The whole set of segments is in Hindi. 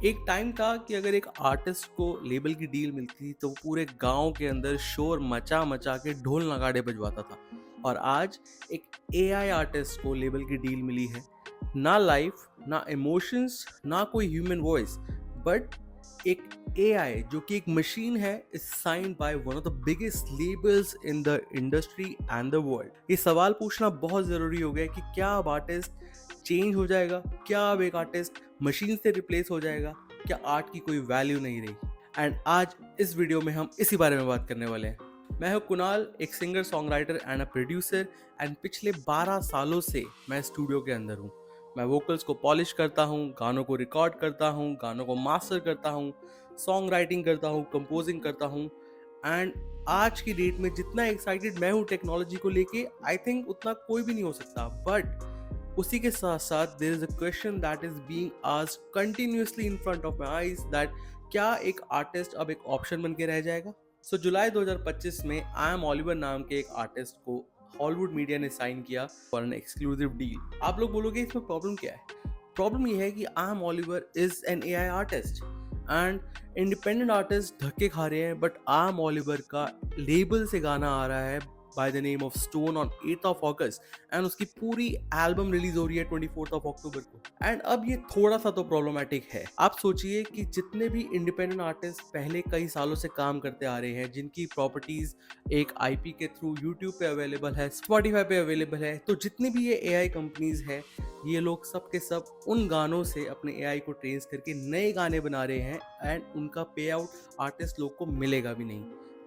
एक टाइम था कि अगर एक आर्टिस्ट को लेबल की डील मिलती थी तो वो पूरे गांव के अंदर शोर मचा मचा के ढोल नगाड़े बजवाता था। और आज एक एआई आर्टिस्ट को लेबल की डील मिली है। ना लाइफ, ना इमोशंस, ना कोई ह्यूमन वॉइस, बट एक एआई जो कि एक मशीन है, is signed by one of the biggest labels in the industry and the world. ये सवाल पूछना बहुत जरूरी हो गया है कि क्या अब आर्टिस्ट चेंज हो जाएगा? क्या अब एक आर्टिस्ट मशीन से रिप्लेस हो जाएगा? क्या आर्ट की कोई वैल्यू नहीं रही? एंड आज इस वीडियो में हम इसी बारे में बात करने वाले हैं। मैं हूं कुणाल, एक singer song writer and a producer, and पिछले 12 सालों से मैं स्टूडियो के अंदर हूं। मैं वोकल्स को पॉलिश करता हूं, गानों को रिकॉर्ड करता हूं, गानों को मास्टर करता हूं, सॉन्ग राइटिंग करता हूं, कंपोजिंग करता हूं। एंड आज की डेट में जितना एक्साइटेड मैं हूं टेक्नोलॉजी को लेके, आई थिंक उतना कोई भी नहीं हो सकता। बट उसी के साथ साथ there is a question that is being asked continuously in front of my eyes, दैट क्या एक आर्टिस्ट अब एक ऑप्शन बन के रह जाएगा? सो जुलाई 2025 में आई एम ओलिवर नाम के एक आर्टिस्ट को हॉलीवुड मीडिया ने साइन किया फॉर एन एक्सक्लूसिव डील। आप लोग बोलोगे इसमें प्रॉब्लम क्या है? प्रॉब्लम ये है कि I am Oliver is an AI artist and independent artist धक्के खा रहे हैं, बट आई एम ओलिवर का लेबल से गाना आ रहा है by the name of Stone on 8th of August, and उसकी पूरी एल्बम रिलीज हो रही है 24th of October को। एंड अब ये थोड़ा सा तो प्रॉब्लमैटिक है। आप सोचिए कि जितने भी इंडिपेंडेंट आर्टिस्ट पहले कई सालों से काम करते आ रहे हैं, जिनकी प्रॉपर्टीज एक आईपी के थ्रू यूट्यूब पे अवेलेबल है, स्पॉटिफाई पे अवेलेबल है, तो जितनी भी ये एआई कंपनीज है, ये लोग सब के सब उन गानों से अपने एआई को ट्रेस करके नए गाने बना रहे हैं, एंड उनका पे आउट आर्टिस्ट लोग को मिलेगा भी नहीं।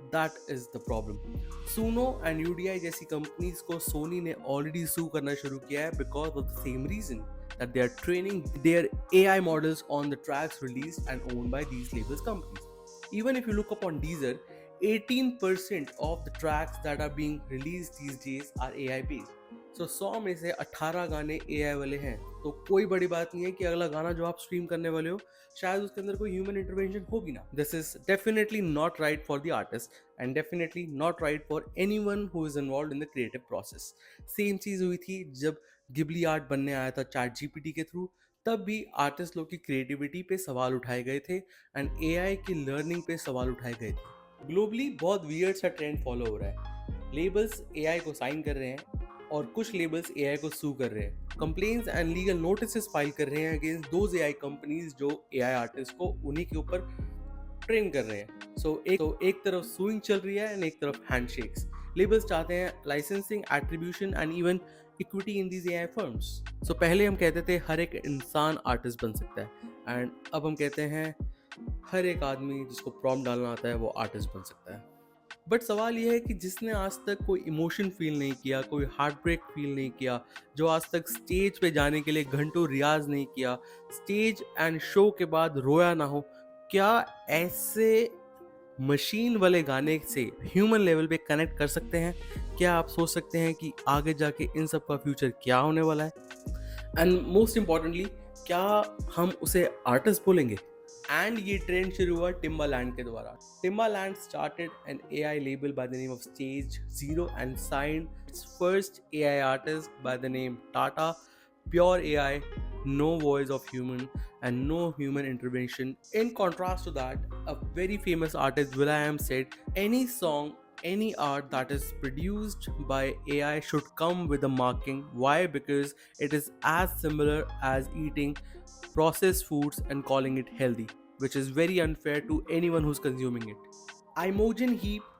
That is the problem. Suno and Udio जैसी कंपनीज को सोनी ने ऑलरेडी सू करना शुरू किया है because of the same reason, that they are training their AI models on the tracks released and owned by these labels companies. Even if you look up on Deezer, 18% of the tracks that are being released these days are AI based. So 100 में से 18 गाने AI वाले हैं, तो कोई बड़ी बात नहीं है कि अगला गाना जो आप स्ट्रीम करने वाले हो शायद उसके अंदर कोई ह्यूमन इंटरवेंशन होगी ना। This is definitely not right for the artist and definitely not right for anyone who is involved in the creative process. Same चीज हुई थी जब गिबली आर्ट बनने आया था चैट जीपीटी के थ्रू। तब भी आर्टिस्ट लोग की क्रिएटिविटी पे सवाल उठाए गए थे एंड एआई की लर्निंग पे सवाल उठाए गए थे। ग्लोबली बहुत वियर्ड सा ट्रेंड फॉलो हो रहा है। लेबल्स एआई को साइन कर रहे हैं और कुछ लेबल्स एआई को सू कर रहे हैं। Complaints and legal notice file कर रहे हैं अगेंस्ट दोज एआई कंपनीज जो एआई आर्टिस्ट को उन्हीं के ऊपर ट्रेन कर रहे हैं। एक तरफ सुइंग चल रही है एंड एक तरफ हैंडशेक्स। लेबल्स चाहते हैं licensing, attribution and even equity in these AI firms. So पहले हम कहते थे हर एक इंसान आर्टिस्ट बन सकता है, एंड अब हम कहते हैं हर एक आदमी जिसको प्रॉम्प्ट डालना आता है वो आर्टिस्ट बन सकता है। बट सवाल यह है कि जिसने आज तक कोई इमोशन फील नहीं किया, कोई हार्ट ब्रेक फील नहीं किया, जो आज तक स्टेज पे जाने के लिए घंटों रियाज नहीं किया, स्टेज एंड शो के बाद रोया ना हो, क्या ऐसे मशीन वाले गाने से ह्यूमन लेवल पे कनेक्ट कर सकते हैं? क्या आप सोच सकते हैं कि आगे जाके इन सब का फ्यूचर क्या होने वाला है? एंड मोस्ट इम्पॉर्टेंटली, क्या हम उसे आर्टिस्ट बोलेंगे? एंड ये ट्रेंड शुरू हुआ टिम्बालैंड के द्वारा। Timbaland started an AI label by the name of Stage Zero and signed its first AI artist by the name TaTa. Pure AI, no voice of human and no human intervention. In contrast to that, a very famous artist will.i.am said, any song, any art that is produced by AI should come with a marking. Why? Because it is as similar as eating processed foods and calling it healthy, which is very unfair to anyone who's consuming it. Imogen Heap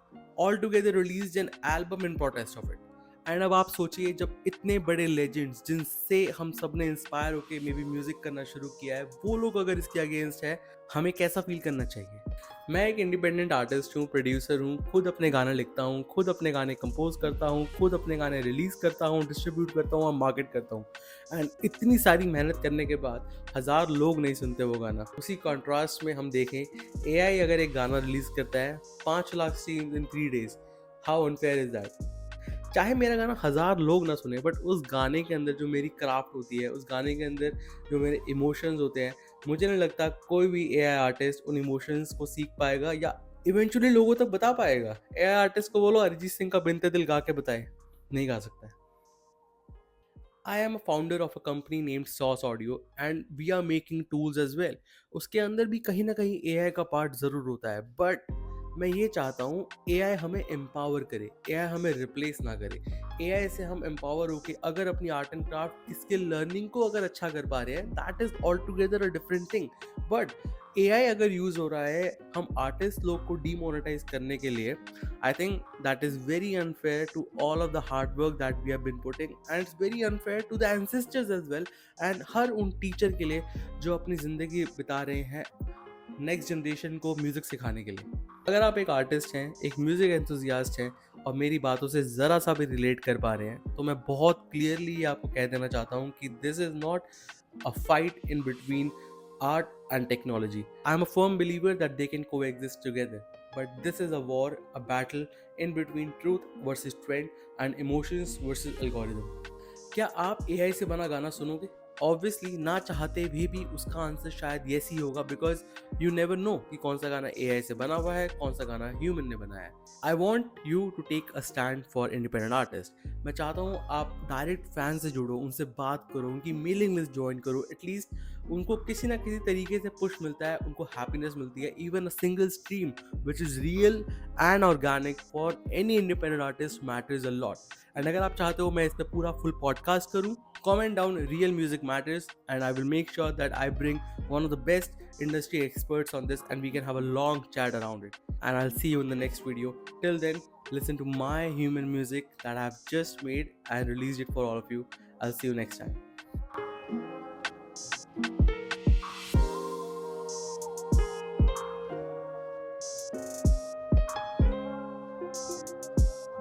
altogether released an album in protest of it. And अब आप सोचिए, जब इतने बड़े लेजेंड्स जिनसे हम सब ने इंस्पायर होकर मे बी म्यूजिक करना शुरू किया है, वो लोग अगर इसके अगेंस्ट है, हमें कैसा फील करना चाहिए? मैं एक इंडिपेंडेंट आर्टिस्ट हूँ, प्रोड्यूसर हूँ, खुद अपने गाने लिखता हूँ, खुद अपने गाने कंपोज करता हूँ, खुद अपने गाने रिलीज करता हूँ, डिस्ट्रीब्यूट करता हूँ और मार्केट करता हूँ। एंड इतनी सारी मेहनत करने के बाद 1000 लोग नहीं सुनते वो गाना। उसी कॉन्ट्रास्ट में हम देखें, एआई अगर एक गाना रिलीज करता है 5 lakh streams in 3 days, how unfair is that? चाहे मेरा गाना 1000 लोग ना सुने, बट उस गाने के अंदर जो मेरी क्राफ्ट होती है, उस गाने के अंदर जो मेरे इमोशंस होते हैं, मुझे नहीं लगता कोई भी एआई आर्टिस्ट उन इमोशंस को सीख पाएगा या इवेंचुअली लोगों तक बता पाएगा। एआई आर्टिस्ट को बोलो अरिजीत सिंह का बिनते दिल गा के बताए, नहीं गा सकता है। I am a founder of a company named Sauce Audio and we are making tools as well. उसके अंदर भी कहीं ना कहीं एआई का पार्ट ज़रूर होता है, बट मैं ये चाहता हूँ एआई हमें एम्पावर करे, एआई हमें रिप्लेस ना करे। एआई से हम एम्पावर होके अगर अपनी art and craft skill learning को अगर अच्छा कर पा रहे हैं, that is all together a different thing. But AI अगर यूज हो रहा है हम आर्टिस्ट लोग को डीमोनेटाइज करने के लिए, I think that is very unfair to all of the hard work that we have been putting, and it's very unfair to the ancestors as well, and हर उन टीचर के लिए जो अपनी ज़िंदगी बिता रहे हैं नेक्स्ट जनरेशन को म्यूज़िक सिखाने के लिए। अगर आप एक आर्टिस्ट हैं, एक म्यूज़िक एंथुजियास्ट हैं और मेरी बातों से ज़रा सा भी रिलेट कर पा रहे हैं, तो मैं बहुत क्लियरली आपको कह देना चाहता हूँ कि this is not a fight in between art and technology. I am a firm believer that they can coexist together. But this is a war, a battle in between truth versus trend and emotions versus algorithm. क्या आप AI से बना गाना सुनोगे? ऑब्वियसली ना चाहते भी उसका आंसर शायद येस ही होगा, बिकॉज यू नेवर नो कि कौन सा गाना AI से बना हुआ है, कौन सा गाना ह्यूमन ने बनाया है। I want you to take a stand for independent artist. मैं चाहता हूँ आप डायरेक्ट फैन से जुड़ो, उनसे बात करो, उनकी मेलिंग लिस्ट ज्वाइन करो। एटलीस्ट उनको किसी ना किसी तरीके से पुश मिलता है, उनको हैप्पीनेस मिलती है। Even a single stream which is real and organic for any independent artist matters a lot. And अगर आप चाहते हो मैं इस पर पूरा फुल पॉडकास्ट करूँ, comment down real music matters and I will make sure that I bring one of the best industry experts on this and we can have a long chat around it. And I'll see you in the next video. Till then, listen to my human music that I've just made and released it for all of you. I'll see you next time.